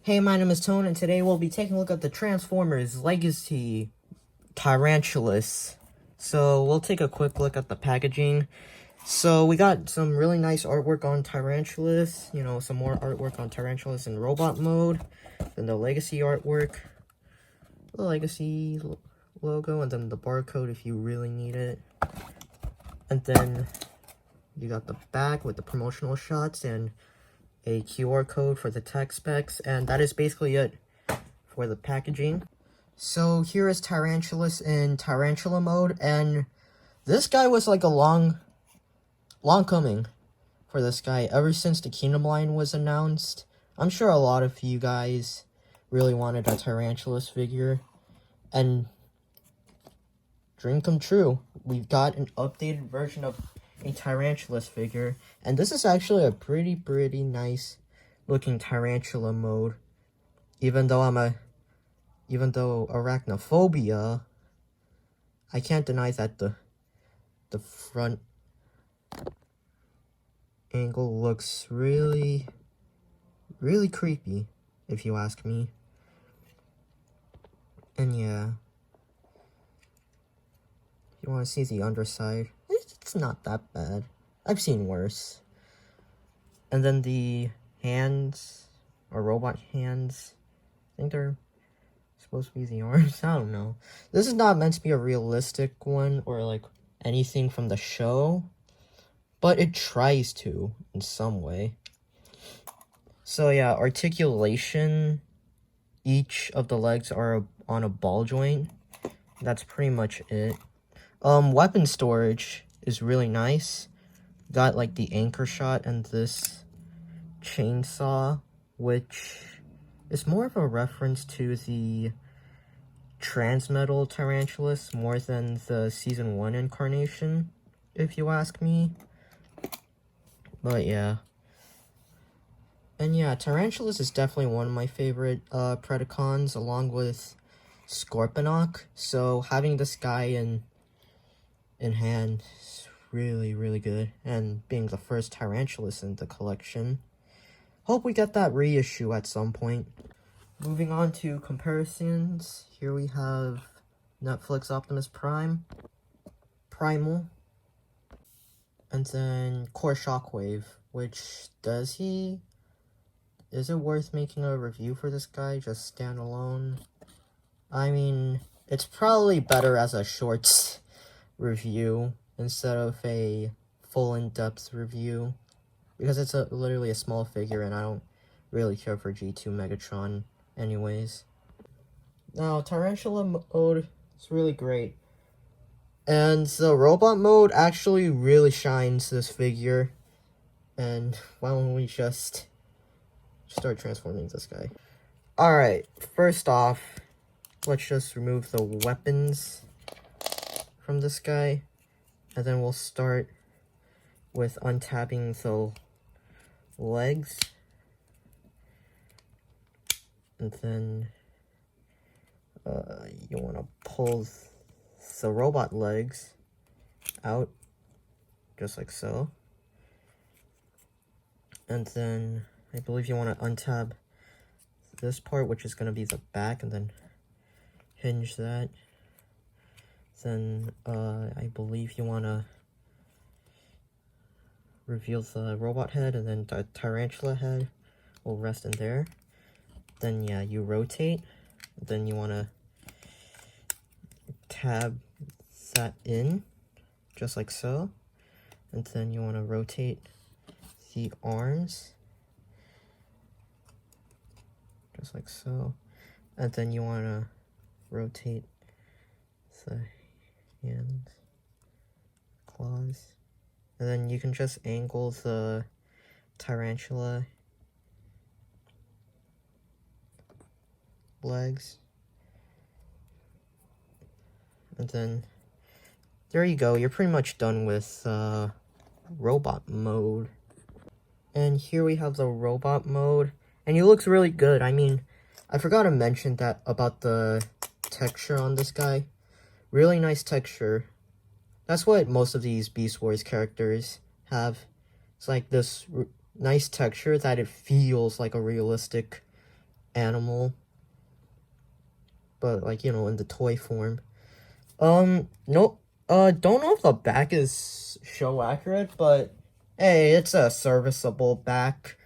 Hey, my name is Tone, and today we'll be taking a look at the Transformers Legacy Tarantulas. So, we'll take a quick look at the packaging. So, we got some really nice artwork on Tarantulas, some more artwork on Tarantulas in robot mode, then the Legacy artwork, the Legacy logo, and then the barcode if you really need it. And then you got the back with the promotional shots and a QR code for the tech specs, and that is basically it for the packaging. So here is Tarantulas in Tarantula mode, and this guy was like a long coming for this guy ever since the Kingdom line was announced. I'm sure a lot of you guys really wanted a Tarantulas figure, and dream come true. We've got an updated version of a Tarantulas figure, and this is actually a pretty nice looking Tarantula mode. Even though arachnophobia, I can't deny that the front angle looks really creepy, if you ask me. And yeah, if you want to see the underside, it's not that bad. I've seen worse. And then the hands, or robot hands, I think they're supposed to be the arms. I don't know. This is not meant to be a realistic one or like anything from the show, but it tries to in some way. So yeah, articulation, each of the legs are on a ball joint. That's pretty much it. Weapon storage is really nice. Got like the anchor shot and this chainsaw, which is more of a reference to the Transmetal Tarantulas more than the Season 1 incarnation, if you ask me. But yeah. And yeah, Tarantulas is definitely one of my favorite Predacons, along with Scorponok. So having this guy in hand is really good. And being the first Tarantulas in the collection. Hope we get that reissue at some point. Moving on to comparisons, here we have Netflix Optimus Prime, Primal, and then Core Shockwave, which is it worth making a review for this guy, just standalone? I mean, it's probably better as a short review instead of a full in-depth review, because it's literally a small figure and I don't really care for G2 Megatron anyways. Now, Tarantula mode is really great. And the robot mode actually really shines this figure. And why don't we just start transforming this guy? Alright, first off, let's just remove the weapons from this guy. And then we'll start with untabbing the legs. And then you want to pull the robot legs out, just like so. And then I believe you want to untab this part, which is going to be the back, and then hinge that. Then I believe you want to reveal the robot head, and then the tarantula head will rest in there. Then yeah, you rotate. Then you want to tab that in, just like so. And then you want to rotate the arms, just like so. And then you want to rotate the hands, claws. And then you can just angle the tarantula legs. And then there you go, you're pretty much done with robot mode. And here we have the robot mode, and he looks really good. I mean, I forgot to mention that about the texture on this guy. Really nice texture. That's what most of these Beast Wars characters have. It's like this nice texture that it feels like a realistic animal, but like, you know, in the toy form. No, don't know if the back is show accurate, but hey, it's a serviceable back.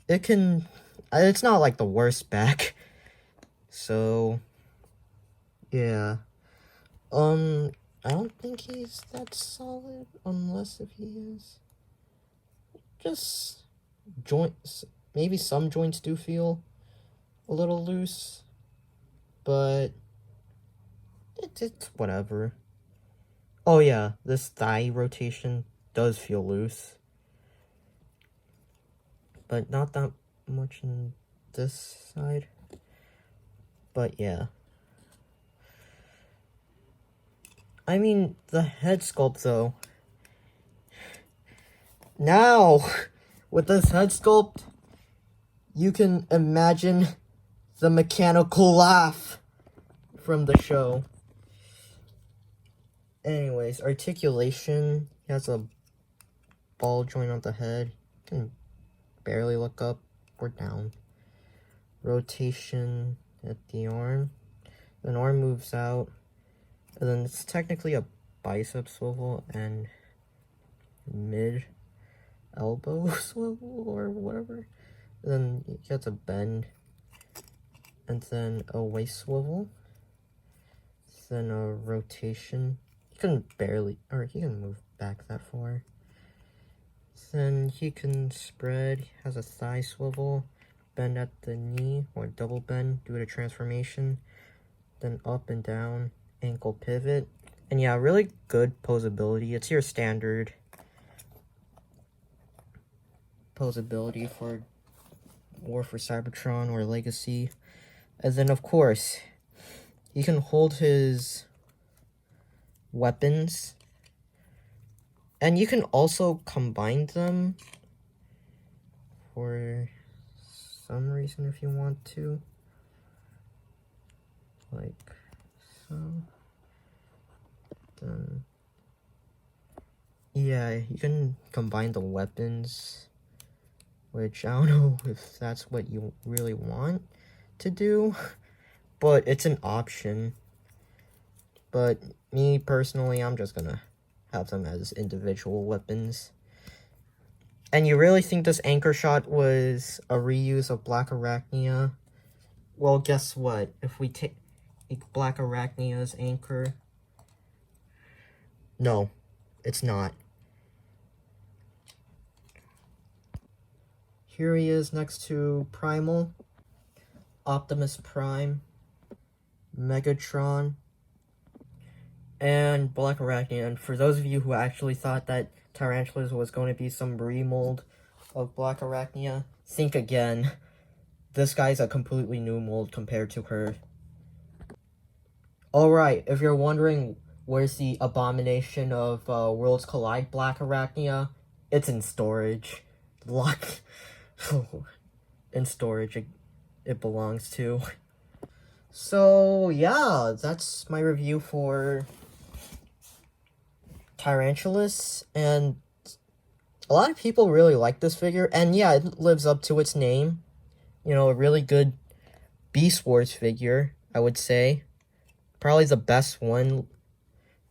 It's not like the worst back. So, yeah. I don't think he's that solid, unless if he is. Just joints, maybe some joints do feel a little loose, but it's whatever. Oh yeah, this thigh rotation does feel loose, but not that much in this side. But yeah. I mean, the head sculpt though. Now, with this head sculpt, you can imagine the mechanical laugh from the show. Anyways, articulation. He has a ball joint on the head. You can barely look up or down. Rotation at the arm. An arm moves out. And then it's technically a bicep swivel and mid elbow swivel or whatever. And then he gets a bend. And then a waist swivel. Then a rotation. He can barely, or he can move back that far. Then he can spread, he has a thigh swivel, bend at the knee, or double bend, do a transformation, then up and down, ankle pivot. And yeah, really good posability. It's your standard posability for War for Cybertron or Legacy. And then, of course, he can hold his weapons, and you can also combine them for some reason if you want to, like so. Then yeah, you can combine the weapons, which I don't know if that's what you really want to do, but it's an option. But me personally, I'm just gonna have them as individual weapons. And you really think this anchor shot was a reuse of Black Arachnia? Well, guess what? If we take Black Arachnia's anchor... No, it's not. Here he is next to Primal, Optimus Prime, Megatron, and Black Arachnia. And for those of you who actually thought that Tarantulas was going to be some remold of Black Arachnia, think again. This guy's a completely new mold compared to her. Alright, if you're wondering where's the abomination of Worlds Collide Black Arachnia, it's in storage. Locked in storage it belongs to. So yeah, that's my review for Tarantulas, and a lot of people really like this figure, and yeah, it lives up to its name. You know, a really good Beast Wars figure, I would say. Probably the best one,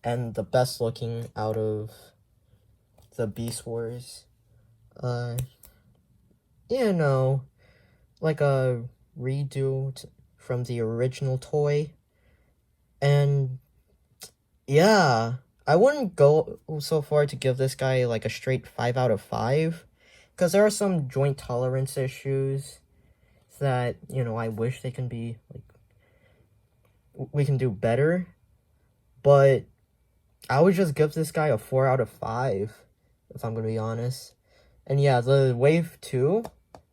and the best looking out of the Beast Wars. You know, like a redo from the original toy. And yeah, I wouldn't go so far to give this guy like a straight 5 out of 5, because there are some joint tolerance issues that, you know, I wish they can be, like, we can do better. But I would just give this guy a 4 out of 5, if I'm gonna be honest. And yeah, the Wave 2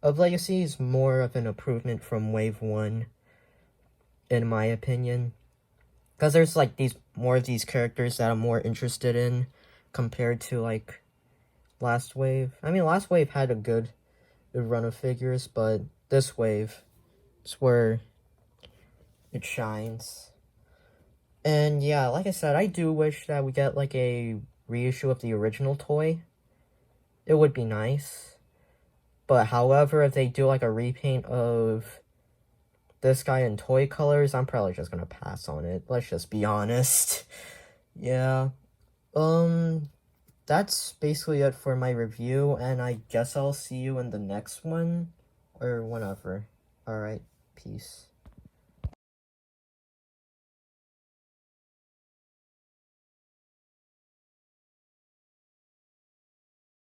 of Legacy is more of an improvement from Wave 1, in my opinion. Because there's, like, more of these characters that I'm more interested in compared to, like, Last Wave. I mean, Last Wave had a good run of figures, but this wave is where it shines. And yeah, like I said, I do wish that we get, like, a reissue of the original toy. It would be nice. But however, if they do, like, a repaint of this guy in toy colors, I'm probably just gonna pass on it. Let's just be honest. Yeah. That's basically it for my review, and I guess I'll see you in the next one, or whenever. Alright, peace.